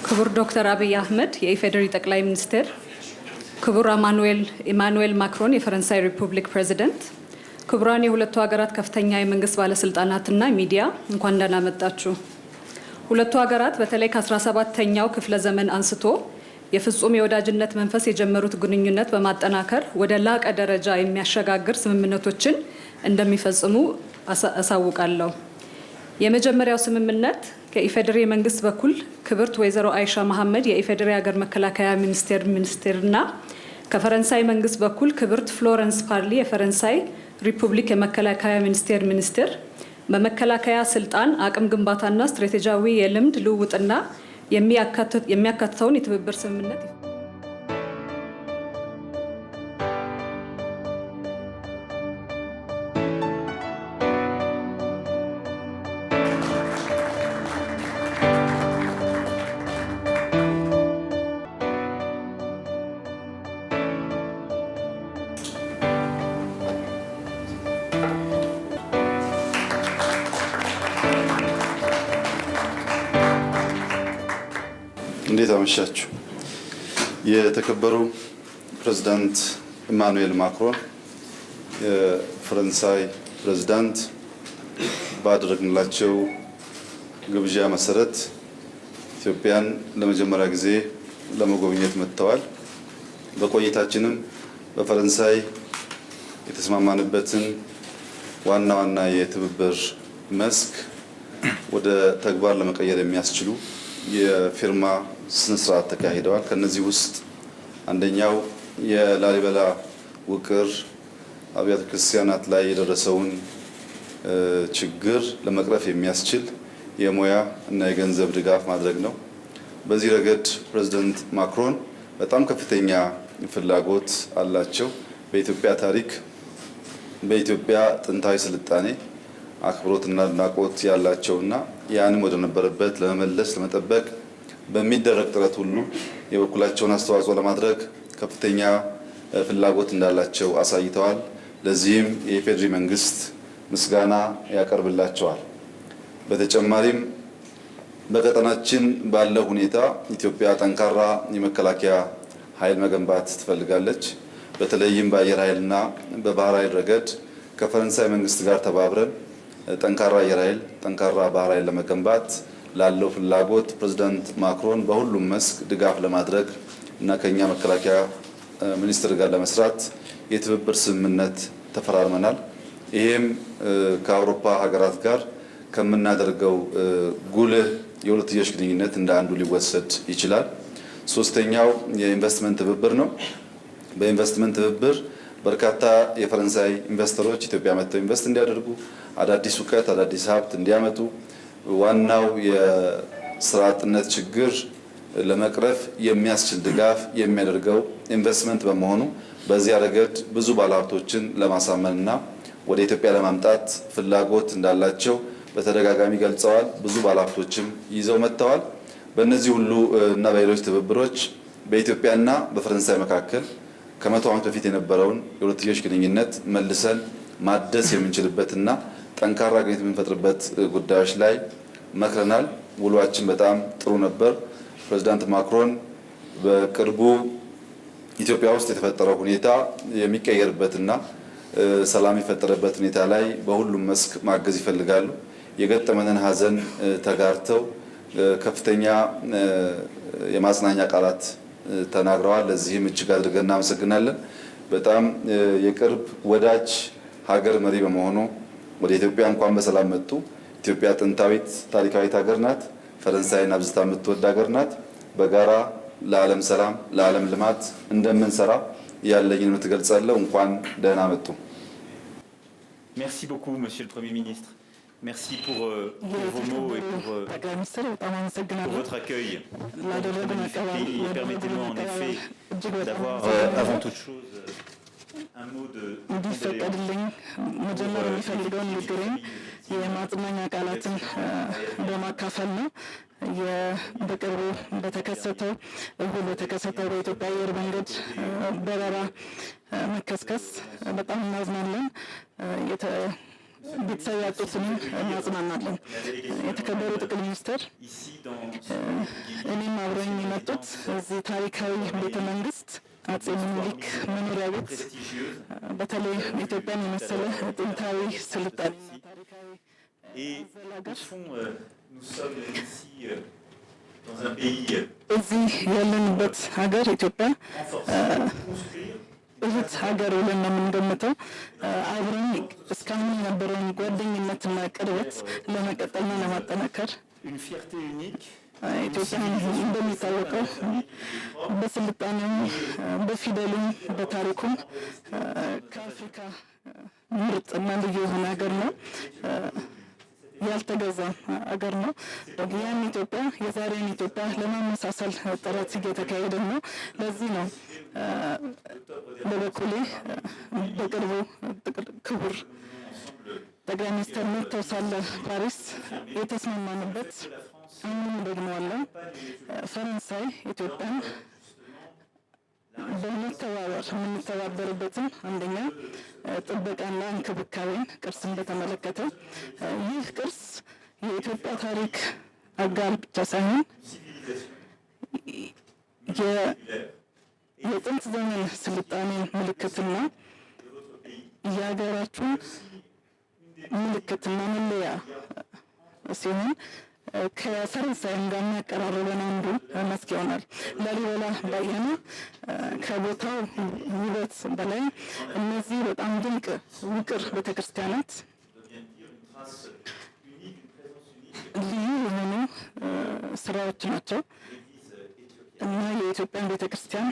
ክቡር ዶክተር አብይ አህመድ የኢፌዴሪ ጠቅላይ ሚኒስትር፣ ክቡር ኢማኑኤል ማክሮን የፈረንሳይ ሪፑብሊክ ፕሬዚደንት፣ ክቡራን የሁለቱ ሀገራት ከፍተኛ የመንግስት ባለስልጣናትና ሚዲያ እንኳን ደህና መጣችሁ። ሁለቱ ሀገራት በተለይ ከ17ኛው ክፍለ ዘመን አንስቶ የፍጹም የወዳጅነት መንፈስ የጀመሩት ግንኙነት በማጠናከር ወደ ላቀ ደረጃ የሚያሸጋግር ስምምነቶችን እንደሚፈጽሙ አሳውቃለሁ። የመጀመሪያው ስምምነት ከኢፌዴሪ መንግስት በኩል ክብርት ወይዘሮ አይሻ መሐመድ የኢፌዴሪ ሀገር መከላከያ ሚኒስቴርና ከፈረንሳይ መንግስት በኩል ክብርት ፍሎረንስ ፓርሊ የፈረንሳይ ሪፑብሊክ የመከላከያ ሚኒስቴር በመከላከያ ስልጣን አቅም ግንባታና ስትራቴጂያዊ የልምድ ልውውጥና የሚያካትተውን የትብብር ስምምነት እንዴት አመሻችሁ። የተከበሩ ፕሬዝዳንት ኢማኑኤል ማክሮን የፈረንሳይ ፕሬዝዳንት ባደረግንላቸው ግብዣ መሰረት ኢትዮጵያን ለመጀመሪያ ጊዜ ለመጎብኘት መጥተዋል። በቆይታችንም በፈረንሳይ የተስማማንበትን ዋና ዋና የትብብር መስክ ወደ ተግባር ለመቀየር የሚያስችሉ የፊርማ ስነስርዓት ተካሂደዋል። ከነዚህ ውስጥ አንደኛው የላሊበላ ውቅር አብያተ ክርስቲያናት ላይ የደረሰውን ችግር ለመቅረፍ የሚያስችል የሙያ እና የገንዘብ ድጋፍ ማድረግ ነው። በዚህ ረገድ ፕሬዝዳንት ማክሮን በጣም ከፍተኛ ፍላጎት አላቸው። በኢትዮጵያ ታሪክ፣ በኢትዮጵያ ጥንታዊ ስልጣኔ አክብሮትና አድናቆት ያላቸውና ያንም ወደ ነበረበት ለመመለስ ለመጠበቅ በሚደረግ ጥረት ሁሉ የበኩላቸውን አስተዋጽኦ ለማድረግ ከፍተኛ ፍላጎት እንዳላቸው አሳይተዋል። ለዚህም የኢፌዴሪ መንግስት ምስጋና ያቀርብላቸዋል። በተጨማሪም በቀጠናችን ባለው ሁኔታ ኢትዮጵያ ጠንካራ የመከላከያ ኃይል መገንባት ትፈልጋለች። በተለይም በአየር ኃይልና በባህር ኃይል ረገድ ከፈረንሳይ መንግስት ጋር ተባብረን ጠንካራ አየር ኃይል፣ ጠንካራ ባህር ኃይል ለመገንባት ላለው ፍላጎት ፕሬዝዳንት ማክሮን በሁሉም መስክ ድጋፍ ለማድረግ እና ከኛ መከላከያ ሚኒስቴር ጋር ለመስራት የትብብር ስምምነት ተፈራርመናል። ይሄም ከአውሮፓ ሀገራት ጋር ከምናደርገው ጉልህ የሁለትዮሽ ግንኙነት እንደ አንዱ ሊወሰድ ይችላል። ሶስተኛው የኢንቨስትመንት ትብብር ነው። በኢንቨስትመንት ትብብር በርካታ የፈረንሳይ ኢንቨስተሮች ኢትዮጵያ መጥተው ኢንቨስት እንዲያደርጉ፣ አዳዲስ እውቀት፣ አዳዲስ ሀብት እንዲያመጡ፣ ዋናው የስራ አጥነት ችግር ለመቅረፍ የሚያስችል ድጋፍ የሚያደርገው ኢንቨስትመንት በመሆኑ በዚያ ረገድ ብዙ ባለሀብቶችን ለማሳመንና ወደ ኢትዮጵያ ለማምጣት ፍላጎት እንዳላቸው በተደጋጋሚ ገልጸዋል። ብዙ ባለሀብቶችም ይዘው መጥተዋል። በእነዚህ ሁሉ እና በሌሎች ትብብሮች በኢትዮጵያና በፈረንሳይ መካከል ከመቶ ዓመት በፊት የነበረውን የሁለትዮሽ ግንኙነት መልሰን ማደስ የምንችልበትና ጠንካራ ግንኙነት የምንፈጥርበት ጉዳዮች ላይ መክረናል። ውሏችን በጣም ጥሩ ነበር። ፕሬዝዳንት ማክሮን በቅርቡ ኢትዮጵያ ውስጥ የተፈጠረው ሁኔታ የሚቀየርበትና ሰላም የፈጠረበት ሁኔታ ላይ በሁሉም መስክ ማገዝ ይፈልጋሉ። የገጠመንን ሀዘን ተጋርተው ከፍተኛ የማጽናኛ ቃላት ተናግረዋል። ለዚህም እጅግ አድርገን እናመሰግናለን። በጣም የቅርብ ወዳጅ ሀገር መሪ በመሆኑ ወደ ኢትዮጵያ እንኳን በሰላም መጡ። ኢትዮጵያ ጥንታዊት ታሪካዊት ሀገር ናት። ፈረንሳይን አብዝታ የምትወድ ሀገር ናት። በጋራ ለዓለም ሰላም፣ ለዓለም ልማት እንደምንሰራ ያለኝን ምትገልጻለሁ። እንኳን ደህና መጡ። Merci beaucoup, Monsieur le Premier ministre. Merci pour vos mots et pour votre accueil dans notre magnifique pays. Et permettez-moi en effet d'avoir avant toute chose un mot de በቅርቡ በተከሰተው በኢትዮጵያ አየር መንገድ በረራ መከስከስ በጣም እናዝናለን። ቤተሰብ ያጡትንም እናጽናናለን። የተከበሩ ጠቅላይ ሚኒስትር እኔም አብረኝ የመጡት እዚህ ታሪካዊ ቤተ መንግስት አፄ ምኒልክ መኖሪያ ቤት በተለይ ኢትዮጵያን የመሰለ ጥንታዊ ስልጣኔ ታሪካዊ እዚህ ያለንበት ሀገር ኢትዮጵያ እህት ሀገር ብለን ነው የምንገምተው። አብረን እስካሁን የነበረውን ጓደኝነትና ቅርበት ለመቀጠልና ለማጠናከር ኢትዮጵያ እንደሚታወቀው በስልጣኔም በፊደሉም በታሪኩም ከአፍሪካ ምርጥና ልዩ የሆነ ሀገር ነው። ያልተገዛ ሀገር ነው። ያን ኢትዮጵያ የዛሬን ኢትዮጵያ ለማመሳሰል ጥረት እየተካሄደ ነው። ለዚህ ነው በበኩሌ በቅርቡ ክቡር ጠቅላይ ሚኒስትር መጥተው ሳለ ፓሪስ የተስማማንበት አሁንም ደግመዋለሁ። ፈረንሳይ ኢትዮጵያን በመተባበር የምንተባበርበትን አንደኛ ጥበቃና እንክብካቤን ቅርስን በተመለከተ ይህ ቅርስ የኢትዮጵያ ታሪክ አጋር ብቻ ሳይሆን የጥንት ዘመን ስልጣኔን ምልክትና የሀገራችን ምልክትና መለያ ሲሆን ከፈረንሳይም ጋር የሚያቀራርበን አንዱ መስክ ይሆናል። ላሊበላ ባየነው ከቦታው ውበት በላይ እነዚህ በጣም ድንቅ ውቅር ቤተክርስቲያናት ልዩ የሆኑ ስራዎች ናቸው እና የኢትዮጵያን ቤተክርስቲያን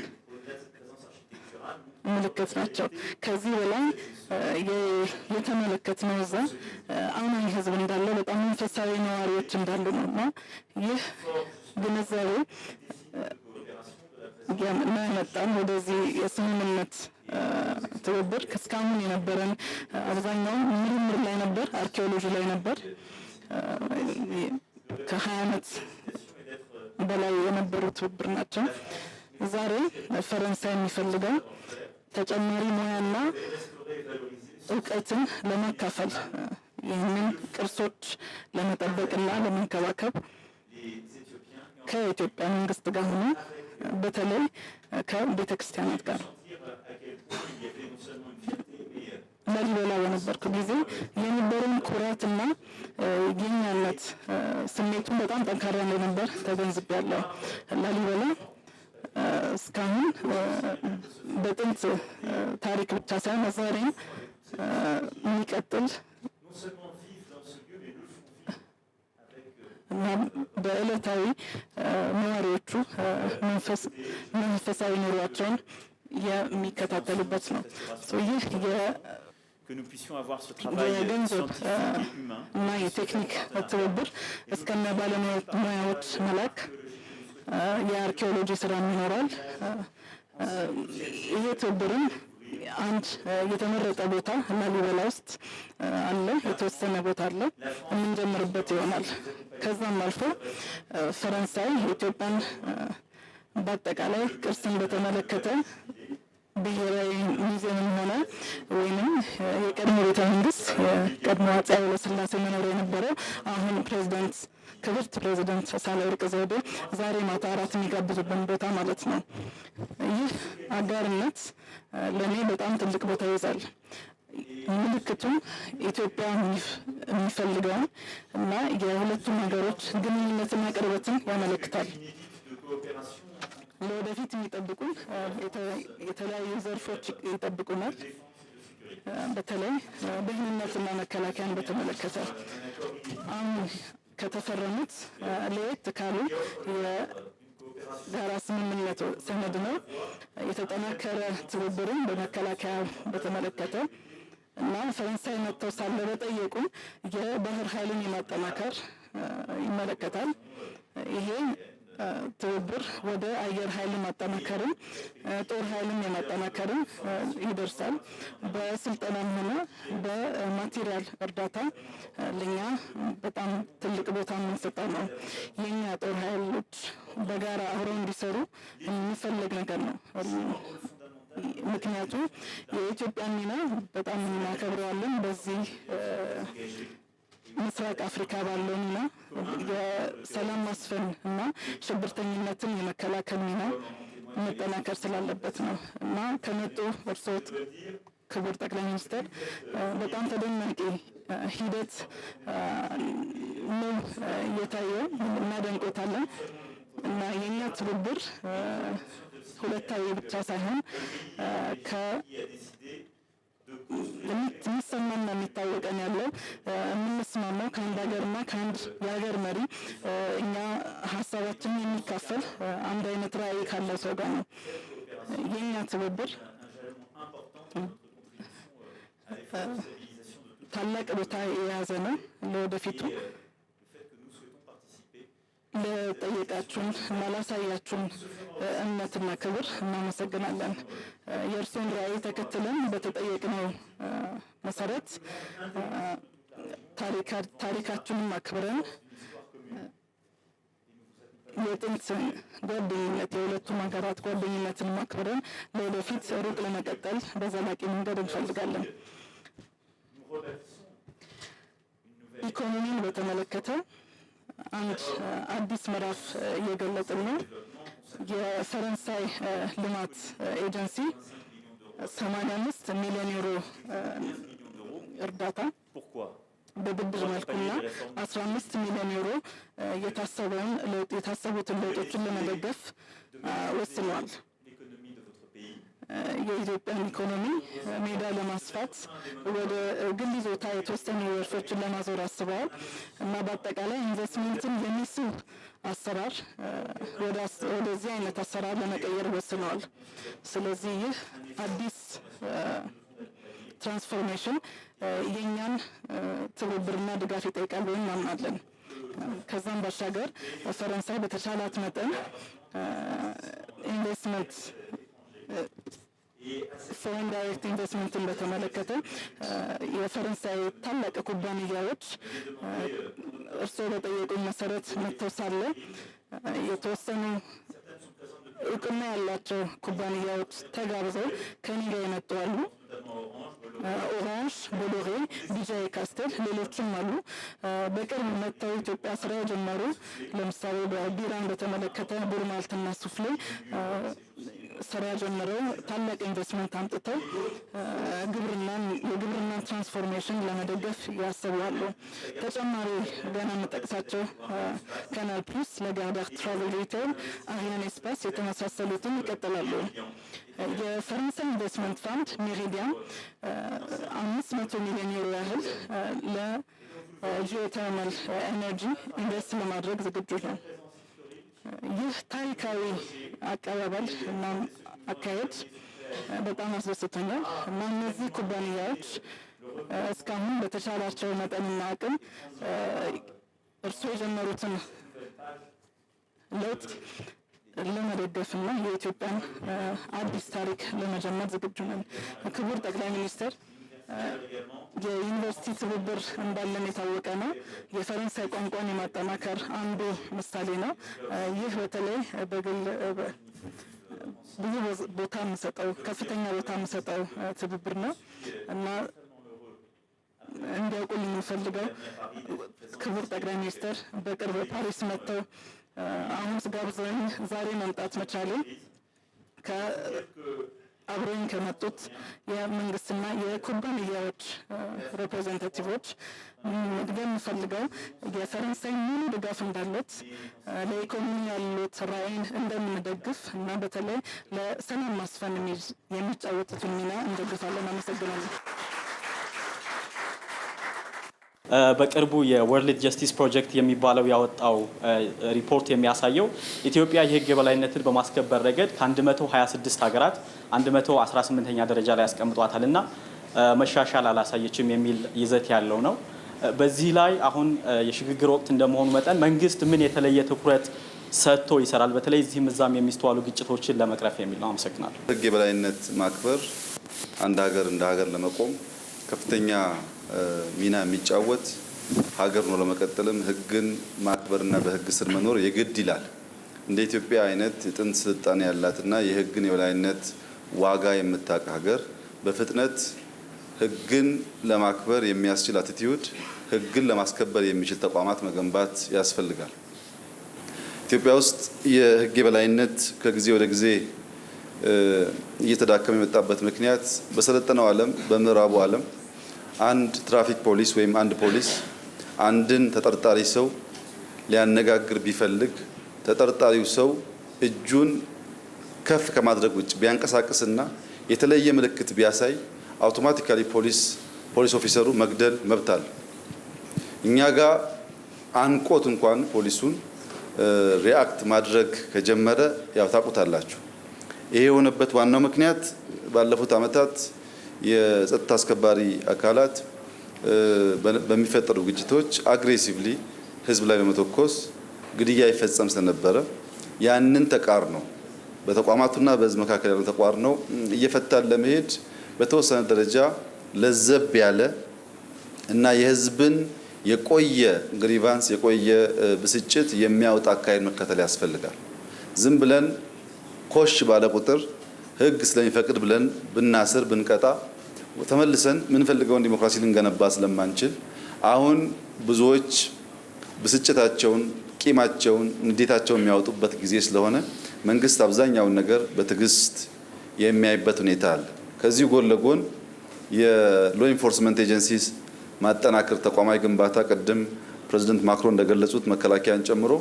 ምልክት ናቸው። ከዚህ በላይ የተመለከትነው እዛ አማኝ ህዝብ እንዳለ በጣም መንፈሳዊ ነዋሪዎች እንዳሉ ነው እና ይህ ግንዛቤ ያመጣን ወደዚህ የስምምነት ትብብር እስካሁን የነበረን አብዛኛው ምርምር ላይ ነበር፣ አርኪኦሎጂ ላይ ነበር። ከ20 ዓመት በላይ የነበሩ ትብብር ናቸው። ዛሬ ፈረንሳይ የሚፈልገው ተጨማሪ ሙያና እውቀትን ለማካፈል ይህንን ቅርሶች ለመጠበቅና ለመንከባከብ ከኢትዮጵያ መንግስት ጋር ሆኖ በተለይ ከቤተ ክርስቲያናት ጋር ላሊበላ በነበርኩ ጊዜ የነበረውን ኩራትና የኛነት ስሜቱን በጣም ጠንካራ እንደነበር ተገንዝቤያለሁ። ላሊበላ እስካሁን በጥንት ታሪክ ብቻ ሳይሆን ዛሬም የሚቀጥል እና በዕለታዊ ነዋሪዎቹ መንፈሳዊ ኑሯቸውን የሚከታተሉበት ነው። ይህ የገንዘብ እና የቴክኒክ ትብብር እስከነ ባለሙያዎች መላክ የአርኪኦሎጂ ስራ ይኖራል። ይህ ትብብርም አንድ የተመረጠ ቦታ ላሊበላ ውስጥ አለ፣ የተወሰነ ቦታ አለ፣ የምንጀምርበት ይሆናል። ከዛም አልፎ ፈረንሳይ ኢትዮጵያን በአጠቃላይ ቅርስን በተመለከተ ብሔራዊ ሙዚየም ሆነ ወይንም የቀድሞ ቤተ መንግስት የቀድሞ አፄ ኃይለ ሥላሴ መኖሪያ የነበረው አሁን ፕሬዚዳንት ክብርት ፕሬዚዳንት ሳህለወርቅ ዘውዴ ዛሬ ማታ እራት የሚጋብዙበት ቦታ ማለት ነው። ይህ አጋርነት ለእኔ በጣም ትልቅ ቦታ ይይዛል። ምልክቱም ኢትዮጵያ የሚፈልገውን እና የሁለቱም ሀገሮች ግንኙነትና ቅርበትን ያመለክታል። ለወደፊት የሚጠብቁን የተለያዩ ዘርፎች ይጠብቁናል። በተለይ ደህንነትና መከላከያን በተመለከተ አሁን ከተፈረሙት ለየት ካሉ የጋራ ስምምነት ሰነድ ነው። የተጠናከረ ትብብርን በመከላከያ በተመለከተ እና ፈረንሳይ መጥተው ሳለ በጠየቁን የባህር ኃይልን የማጠናከር ይመለከታል። ይሄ ትብብር ወደ አየር ኃይል ማጠናከርን ጦር ኃይልን የማጠናከርን ይደርሳል። በስልጠናም ሆነ በማቴሪያል እርዳታ ለኛ በጣም ትልቅ ቦታ የምንሰጠው ነው። የኛ ጦር ኃይሎች በጋራ አብረው እንዲሰሩ የሚፈልግ ነገር ነው። ምክንያቱም የኢትዮጵያ ሚና በጣም እናከብረዋለን። በዚህ ምስራቅ አፍሪካ ባለው ሚና የሰላም ማስፈን እና ሽብርተኝነትን የመከላከል ሚና መጠናከር ስላለበት ነው እና ከመጡ እርስዎ ክቡር ጠቅላይ ሚኒስትር በጣም ተደናቂ ሂደት ነው እየታየው እናደንቆታለን እና የኛ ትብብር ሁለታዊ ብቻ ሳይሆን የሚሰማና የሚታወቀን ያለው የምንስማማው ከአንድ ሀገርና ከአንድ የሀገር መሪ እኛ ሀሳባችንን የሚካፈል አንድ አይነት ራዕይ ካለው ሰው ጋር ነው የኛ ትብብር ታላቅ ቦታ የያዘ ነው ለወደፊቱ ለጠየቃችሁን እና ላሳያችሁን እምነትና ክብር እናመሰግናለን። የእርስዎን ራዕይ ተከትለን በተጠየቅነው መሰረት ታሪካችንን አክብረን የጥንት ጓደኝነት የሁለቱም ሀገራት ጓደኝነትን አክብረን ለወደፊት ሩቅ ለመቀጠል በዘላቂ መንገድ እንፈልጋለን። ኢኮኖሚን በተመለከተ አንድ አዲስ ምዕራፍ እየገለጽን ነው። የፈረንሳይ ልማት ኤጀንሲ 85 ሚሊዮን ዩሮ እርዳታ በብድር መልኩና 15 ሚሊዮን ዩሮ የታሰቡትን ለውጦችን ለመደገፍ ወስነዋል። የኢትዮጵያን ኢኮኖሚ ሜዳ ለማስፋት ወደ ግል ይዞታ የተወሰኑ ዘርፎችን ለማዞር አስበዋል እና በአጠቃላይ ኢንቨስትመንትን የሚስብ አሰራር ወደዚህ አይነት አሰራር ለመቀየር ወስነዋል። ስለዚህ ይህ አዲስ ትራንስፎርሜሽን የኛን ትብብርና ድጋፍ ይጠይቃል ብለን እናምናለን። ከዛም ባሻገር ፈረንሳይ በተቻላት መጠን ኢንቨስትመንት ፎሬን ዳይሬክት ኢንቨስትመንትን በተመለከተ የፈረንሳይ ታላቅ ኩባንያዎች እርስዎ በጠየቁኝ መሰረት መጥተው ሳለ የተወሰኑ እውቅና ያላቸው ኩባንያዎች ተጋብዘው ከኔ ጋር የመጡ አሉ። ኦራንጅ፣ ቦሎሬ፣ ቢጃይ ካስቴል ሌሎችም አሉ። በቅርብ መጥተው ኢትዮጵያ ስራ የጀመሩ ለምሳሌ በቢራን በተመለከተ ቡርማልትና ሱፍሌ ስራ ጀምረው ታላቅ ኢንቨስትመንት አምጥተው የግብርናን ትራንስፎርሜሽን ለመደገፍ ያስባሉ። ተጨማሪ ገና የምጠቅሳቸው ካናል ፕሉስ፣ ለጋርዳር ትራቨል ሪቴል፣ አሪያን ኤስፓስ የተመሳሰሉትን ይቀጥላሉ። የፈረንሳይ ኢንቨስትመንት ፋንድ ሜሪዲያን 500 ሚሊዮን ዩሮ ያህል ለጂኦተርማል ኤነርጂ ኢንቨስት ለማድረግ ዝግጁ ነው። ይህ ታሪካዊ አቀባበል እና አካሄድ በጣም አስደስቶኛል እና እነዚህ ኩባንያዎች እስካሁን በተቻላቸው መጠንና አቅም እርስዎ የጀመሩትን ለውጥ ለመደገፍና የኢትዮጵያን አዲስ ታሪክ ለመጀመር ዝግጁ ነን። ክቡር ጠቅላይ ሚኒስትር የዩኒቨርሲቲ ትብብር እንዳለን የታወቀ ነው። የፈረንሳይ ቋንቋን የማጠናከር አንዱ ምሳሌ ነው። ይህ በተለይ በግል ብዙ ቦታ የምሰጠው ከፍተኛ ቦታ የምሰጠው ትብብር ነው እና እንዲያውቁልኝ የምፈልገው ክቡር ጠቅላይ ሚኒስትር በቅርብ ፓሪስ መጥተው አሁን ጋብዘውኝ ዛሬ መምጣት መቻሌ አብረኝ ከመጡት የመንግስትና የኩባንያዎች ሪፕሬዘንታቲቮች መግቢያ የምፈልገው የፈረንሳይ ሙሉ ድጋፍ እንዳለት ለኢኮኖሚ ያሉት ራዕይን እንደምንደግፍ እና በተለይ ለሰላም ማስፈን የሚጫወቱትን ሚና እንደግፋለን። አመሰግናለሁ። በቅርቡ የወርልድ ጀስቲስ ፕሮጀክት የሚባለው ያወጣው ሪፖርት የሚያሳየው ኢትዮጵያ የሕግ የበላይነትን በማስከበር ረገድ ከ126 ሀገራት 118ኛ ደረጃ ላይ ያስቀምጧታል እና መሻሻል አላሳየችም የሚል ይዘት ያለው ነው። በዚህ ላይ አሁን የሽግግር ወቅት እንደመሆኑ መጠን መንግስት ምን የተለየ ትኩረት ሰጥቶ ይሰራል፣ በተለይ እዚህም እዛም የሚስተዋሉ ግጭቶችን ለመቅረፍ የሚል ነው? አመሰግናለሁ። ሕግ የበላይነት ማክበር አንድ ሀገር እንደ ሀገር ለመቆም ከፍተኛ ሚና የሚጫወት ሀገር ነው። ለመቀጠልም ሕግን ማክበርና በሕግ ስር መኖር የግድ ይላል። እንደ ኢትዮጵያ አይነት የጥንት ስልጣኔ ያላትና የሕግን የበላይነት ዋጋ የምታውቅ ሀገር በፍጥነት ህግን ለማክበር የሚያስችል አቲቲዩድ፣ ህግን ለማስከበር የሚችል ተቋማት መገንባት ያስፈልጋል። ኢትዮጵያ ውስጥ የህግ የበላይነት ከጊዜ ወደ ጊዜ እየተዳከመ የመጣበት ምክንያት በሰለጠነው ዓለም በምዕራቡ ዓለም አንድ ትራፊክ ፖሊስ ወይም አንድ ፖሊስ አንድን ተጠርጣሪ ሰው ሊያነጋግር ቢፈልግ ተጠርጣሪው ሰው እጁን ከፍ ከማድረግ ውጭ ቢያንቀሳቅስና የተለየ ምልክት ቢያሳይ አውቶማቲካሊ ፖሊስ ኦፊሰሩ መግደል መብት አለ። እኛ ጋር አንቆት እንኳን ፖሊሱን ሪአክት ማድረግ ከጀመረ ያው ታውቁታላችሁ። ይሄ የሆነበት ዋናው ምክንያት ባለፉት ዓመታት የጸጥታ አስከባሪ አካላት በሚፈጠሩ ግጭቶች አግሬሲቭሊ ህዝብ ላይ በመተኮስ ግድያ ይፈጸም ስለነበረ ያንን ተቃርኖ በተቋማቱና በህዝብ መካከል ያለው ተቃርኖ እየፈታን ለመሄድ በተወሰነ ደረጃ ለዘብ ያለ እና የህዝብን የቆየ ግሪቫንስ የቆየ ብስጭት የሚያወጣ አካሄድ መከተል ያስፈልጋል። ዝም ብለን ኮሽ ባለ ቁጥር ህግ ስለሚፈቅድ ብለን ብናስር ብንቀጣ ተመልሰን ምንፈልገውን ዲሞክራሲ ልንገነባ ስለማንችል አሁን ብዙዎች ብስጭታቸውን፣ ቂማቸውን፣ ንዴታቸውን የሚያወጡበት ጊዜ ስለሆነ መንግስት አብዛኛውን ነገር በትዕግስት የሚያይበት ሁኔታ አለ። ከዚህ ጎን ለጎን የሎ ኢንፎርስመንት ኤጀንሲስ ማጠናከር፣ ተቋማዊ ግንባታ ቅድም ፕሬዚደንት ማክሮን እንደገለጹት መከላከያን ጨምሮ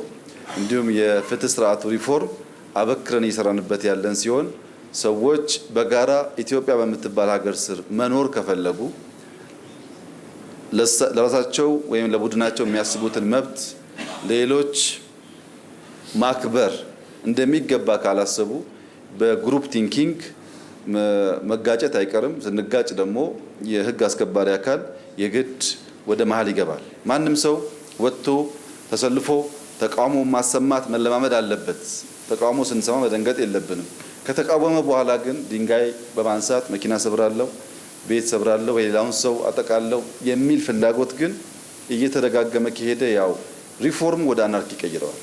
እንዲሁም የፍትህ ስርዓቱ ሪፎርም አበክረን እየሰራንበት ያለን ሲሆን ሰዎች በጋራ ኢትዮጵያ በምትባል ሀገር ስር መኖር ከፈለጉ ለራሳቸው ወይም ለቡድናቸው የሚያስቡትን መብት ሌሎች ማክበር እንደሚገባ ካላሰቡ በግሩፕ ቲንኪንግ መጋጨት አይቀርም። ስንጋጭ ደግሞ የህግ አስከባሪ አካል የግድ ወደ መሀል ይገባል። ማንም ሰው ወጥቶ ተሰልፎ ተቃውሞ ማሰማት መለማመድ አለበት። ተቃውሞ ስንሰማ መደንገጥ የለብንም። ከተቃወመ በኋላ ግን ድንጋይ በማንሳት መኪና ሰብራለሁ፣ ቤት ሰብራለሁ፣ ሌላውን ሰው አጠቃለሁ የሚል ፍላጎት ግን እየተደጋገመ ከሄደ ያው ሪፎርም ወደ አናርኪ ይቀይረዋል።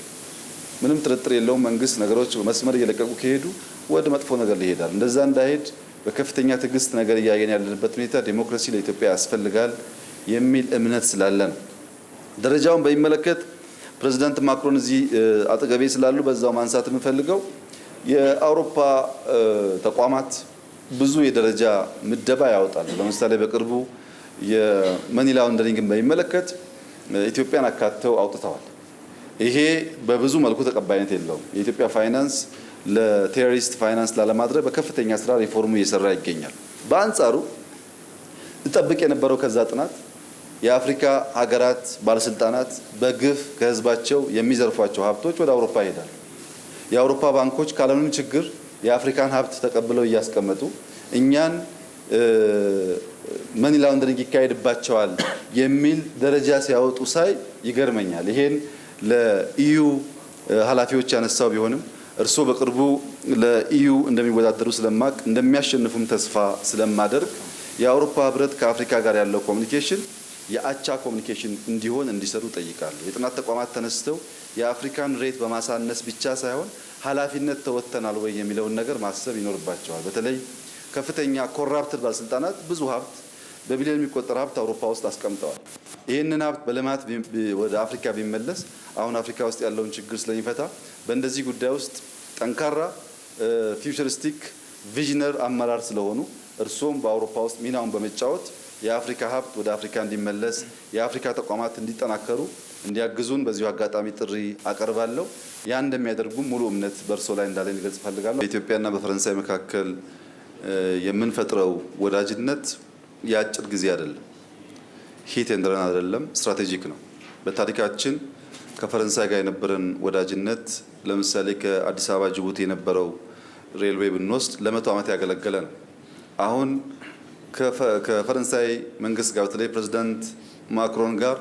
ምንም ጥርጥር የለውም። መንግስት ነገሮች መስመር እየለቀቁ ከሄዱ ወደ መጥፎ ነገር ሊሄዳል። እንደዛ እንዳይሄድ በከፍተኛ ትዕግስት ነገር እያየን ያለንበት ሁኔታ ዴሞክራሲ ለኢትዮጵያ ያስፈልጋል የሚል እምነት ስላለን ደረጃውን በሚመለከት ፕሬዚዳንት ማክሮን እዚህ አጠገቤ ስላሉ በዛው ማንሳት የምፈልገው የአውሮፓ ተቋማት ብዙ የደረጃ ምደባ ያወጣሉ። ለምሳሌ በቅርቡ የመኒ ላውንደሪንግን በሚመለከት ኢትዮጵያን አካተው አውጥተዋል። ይሄ በብዙ መልኩ ተቀባይነት የለውም። የኢትዮጵያ ፋይናንስ ለቴሮሪስት ፋይናንስ ላለማድረግ በከፍተኛ ስራ ሪፎርሙ እየሰራ ይገኛል። በአንጻሩ እጠብቅ የነበረው ከዛ ጥናት የአፍሪካ ሀገራት ባለስልጣናት በግፍ ከህዝባቸው የሚዘርፏቸው ሀብቶች ወደ አውሮፓ ይሄዳል። የአውሮፓ ባንኮች ካለምንም ችግር የአፍሪካን ሀብት ተቀብለው እያስቀመጡ እኛን መኒ ላውንደሪንግ ይካሄድባቸዋል የሚል ደረጃ ሲያወጡ ሳይ ይገርመኛል። ይሄን ለኢዩ ኃላፊዎች ያነሳው ቢሆንም እርስዎ በቅርቡ ለኢዩ እንደሚወዳደሩ ስለማቅ እንደሚያሸንፉም ተስፋ ስለማደርግ የአውሮፓ ህብረት ከአፍሪካ ጋር ያለው ኮሚኒኬሽን የአቻ ኮሚኒኬሽን እንዲሆን እንዲሰሩ ጠይቃለሁ። የጥናት ተቋማት ተነስተው የአፍሪካን ሬት በማሳነስ ብቻ ሳይሆን ኃላፊነት ተወጥተናል ወይ የሚለውን ነገር ማሰብ ይኖርባቸዋል። በተለይ ከፍተኛ ኮራፕትድ ባለስልጣናት ብዙ ሀብት በቢሊዮን የሚቆጠር ሀብት አውሮፓ ውስጥ አስቀምጠዋል። ይህንን ሀብት በልማት ወደ አፍሪካ ቢመለስ አሁን አፍሪካ ውስጥ ያለውን ችግር ስለሚፈታ በእንደዚህ ጉዳይ ውስጥ ጠንካራ ፊውቸሪስቲክ ቪዥነር አመራር ስለሆኑ እርሶም በአውሮፓ ውስጥ ሚናውን በመጫወት የአፍሪካ ሀብት ወደ አፍሪካ እንዲመለስ የአፍሪካ ተቋማት እንዲጠናከሩ እንዲያግዙን በዚሁ አጋጣሚ ጥሪ አቀርባለሁ። ያን እንደሚያደርጉም ሙሉ እምነት በእርሶ ላይ እንዳለኝ ልገልጽ እፈልጋለሁ። በኢትዮጵያና በፈረንሳይ መካከል የምንፈጥረው ወዳጅነት የአጭር ጊዜ አይደለም፣ ሂት ኤንድ ረን አይደለም፣ ስትራቴጂክ ነው። በታሪካችን ከፈረንሳይ ጋር የነበረን ወዳጅነት ለምሳሌ ከአዲስ አበባ ጅቡቲ የነበረው ሬልዌይ ብንወስድ ለ100 ዓመት ያገለገለ ነው። አሁን ከፈረንሳይ መንግስት ጋር በተለይ ፕሬዚዳንት ማክሮን ጋር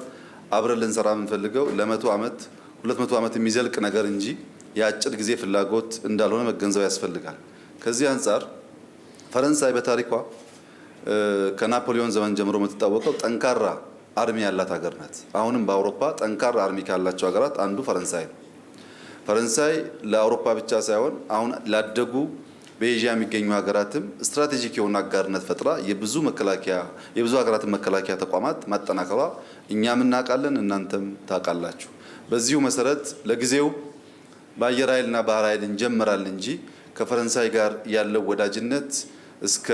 አብረን ልንሰራ የምንፈልገው ለ100 ዓመት 200 ዓመት የሚዘልቅ ነገር እንጂ የአጭር ጊዜ ፍላጎት እንዳልሆነ መገንዘብ ያስፈልጋል። ከዚህ አንጻር ፈረንሳይ በታሪኳ ከናፖሊዮን ዘመን ጀምሮ የምትታወቀው ጠንካራ አርሚ ያላት ሀገር ናት። አሁንም በአውሮፓ ጠንካራ አርሚ ካላቸው ሀገራት አንዱ ፈረንሳይ ነው። ፈረንሳይ ለአውሮፓ ብቻ ሳይሆን አሁን ላደጉ በኤዥያ የሚገኙ ሀገራትም ስትራቴጂክ የሆነ አጋርነት ፈጥራ የብዙ ሀገራትን መከላከያ ተቋማት ማጠናከሯ እኛም እናውቃለን፣ እናንተም ታውቃላችሁ። በዚሁ መሰረት ለጊዜው በአየር ኃይልና ባህር ኃይል እንጀምራለን እንጂ ከፈረንሳይ ጋር ያለው ወዳጅነት እስከ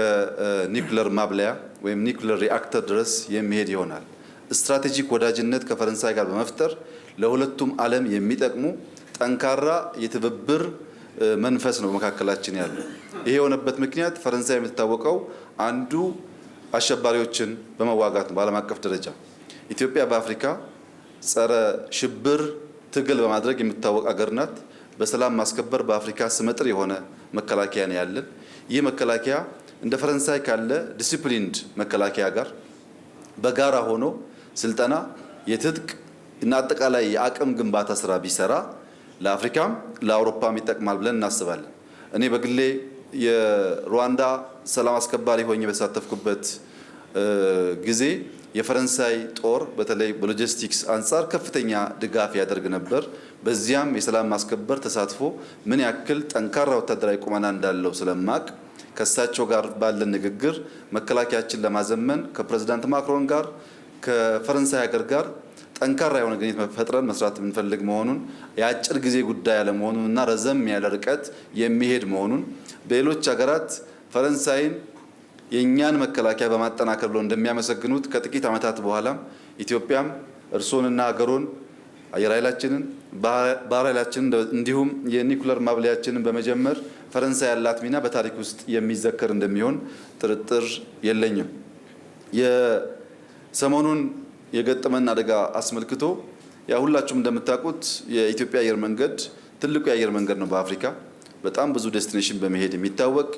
ኒውክሌር ማብለያ ወይም ኒውክሌር ሪአክተር ድረስ የሚሄድ ይሆናል። ስትራቴጂክ ወዳጅነት ከፈረንሳይ ጋር በመፍጠር ለሁለቱም ዓለም የሚጠቅሙ ጠንካራ የትብብር መንፈስ ነው መካከላችን ያለው። ይሄ የሆነበት ምክንያት ፈረንሳይ የምትታወቀው አንዱ አሸባሪዎችን በመዋጋት ነው በዓለም አቀፍ ደረጃ። ኢትዮጵያ በአፍሪካ ጸረ ሽብር ትግል በማድረግ የምትታወቅ አገር ናት። በሰላም ማስከበር በአፍሪካ ስመጥር የሆነ መከላከያ ነው ያለን። ይህ መከላከያ እንደ ፈረንሳይ ካለ ዲሲፕሊንድ መከላከያ ጋር በጋራ ሆኖ ስልጠና፣ የትጥቅ እና አጠቃላይ የአቅም ግንባታ ስራ ቢሰራ ለአፍሪካም ለአውሮፓም ይጠቅማል ብለን እናስባለን። እኔ በግሌ የሩዋንዳ ሰላም አስከባሪ ሆኜ በተሳተፍኩበት ጊዜ የፈረንሳይ ጦር በተለይ በሎጂስቲክስ አንጻር ከፍተኛ ድጋፍ ያደርግ ነበር። በዚያም የሰላም ማስከበር ተሳትፎ ምን ያክል ጠንካራ ወታደራዊ ቁመና እንዳለው ስለማቅ ከእሳቸው ጋር ባለን ንግግር መከላከያችን ለማዘመን ከፕሬዝዳንት ማክሮን ጋር ከፈረንሳይ ሀገር ጋር ጠንካራ የሆነ ግንኙነት ፈጥረን መስራት የምንፈልግ መሆኑን የአጭር ጊዜ ጉዳይ ያለመሆኑን እና ረዘም ያለ ርቀት የሚሄድ መሆኑን በሌሎች ሀገራት ፈረንሳይን የእኛን መከላከያ በማጠናከር ብለው እንደሚያመሰግኑት ከጥቂት ዓመታት በኋላም ኢትዮጵያም እርሶንና ሀገሮን አየር ኃይላችንን ባህር ኃይላችንን እንዲሁም የኒውክሌር ማብለያችንን በመጀመር ፈረንሳይ ያላት ሚና በታሪክ ውስጥ የሚዘከር እንደሚሆን ጥርጥር የለኝም። የሰሞኑን የገጠመን አደጋ አስመልክቶ ያ ሁላችሁም እንደምታውቁት የኢትዮጵያ አየር መንገድ ትልቁ የአየር መንገድ ነው በአፍሪካ በጣም ብዙ ዴስቲኔሽን በመሄድ የሚታወቅ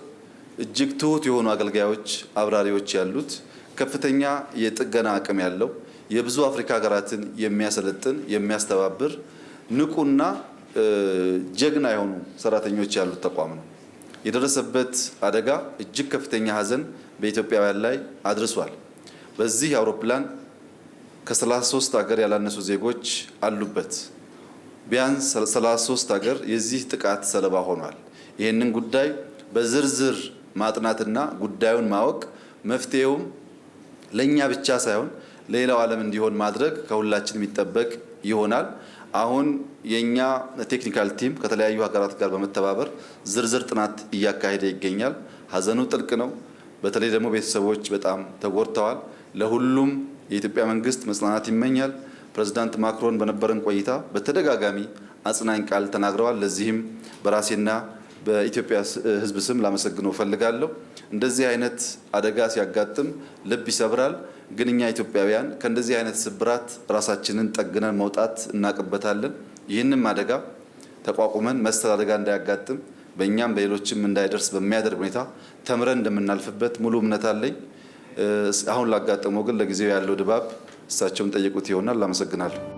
እጅግ ትሁት የሆኑ አገልጋዮች አብራሪዎች ያሉት ከፍተኛ የጥገና አቅም ያለው የብዙ አፍሪካ ሀገራትን የሚያሰለጥን የሚያስተባብር ንቁና ጀግና የሆኑ ሰራተኞች ያሉት ተቋም ነው። የደረሰበት አደጋ እጅግ ከፍተኛ ሀዘን በኢትዮጵያውያን ላይ አድርሷል። በዚህ አውሮፕላን ከ33 ሀገር ያላነሱ ዜጎች አሉበት። ቢያንስ 33 ሀገር የዚህ ጥቃት ሰለባ ሆኗል። ይህንን ጉዳይ በዝርዝር ማጥናትና ጉዳዩን ማወቅ መፍትሄውም ለኛ ብቻ ሳይሆን ለሌላው ዓለም እንዲሆን ማድረግ ከሁላችን የሚጠበቅ ይሆናል። አሁን የኛ ቴክኒካል ቲም ከተለያዩ ሀገራት ጋር በመተባበር ዝርዝር ጥናት እያካሄደ ይገኛል። ሀዘኑ ጥልቅ ነው። በተለይ ደግሞ ቤተሰቦች በጣም ተጎድተዋል። ለሁሉም የኢትዮጵያ መንግስት መጽናናት ይመኛል። ፕሬዝዳንት ማክሮን በነበረን ቆይታ በተደጋጋሚ አጽናኝ ቃል ተናግረዋል። ለዚህም በራሴና በኢትዮጵያ ሕዝብ ስም ላመሰግነው ፈልጋለሁ። እንደዚህ አይነት አደጋ ሲያጋጥም ልብ ይሰብራል። ግን እኛ ኢትዮጵያውያን ከእንደዚህ አይነት ስብራት ራሳችንን ጠግነን መውጣት እናቅበታለን። ይህንም አደጋ ተቋቁመን መሰል አደጋ እንዳያጋጥም በእኛም በሌሎችም እንዳይደርስ በሚያደርግ ሁኔታ ተምረን እንደምናልፍበት ሙሉ እምነት አለኝ። አሁን ላጋጠመው ግን ለጊዜው ያለው ድባብ እሳቸውን ጠየቁት ይሆናል። አመሰግናለሁ።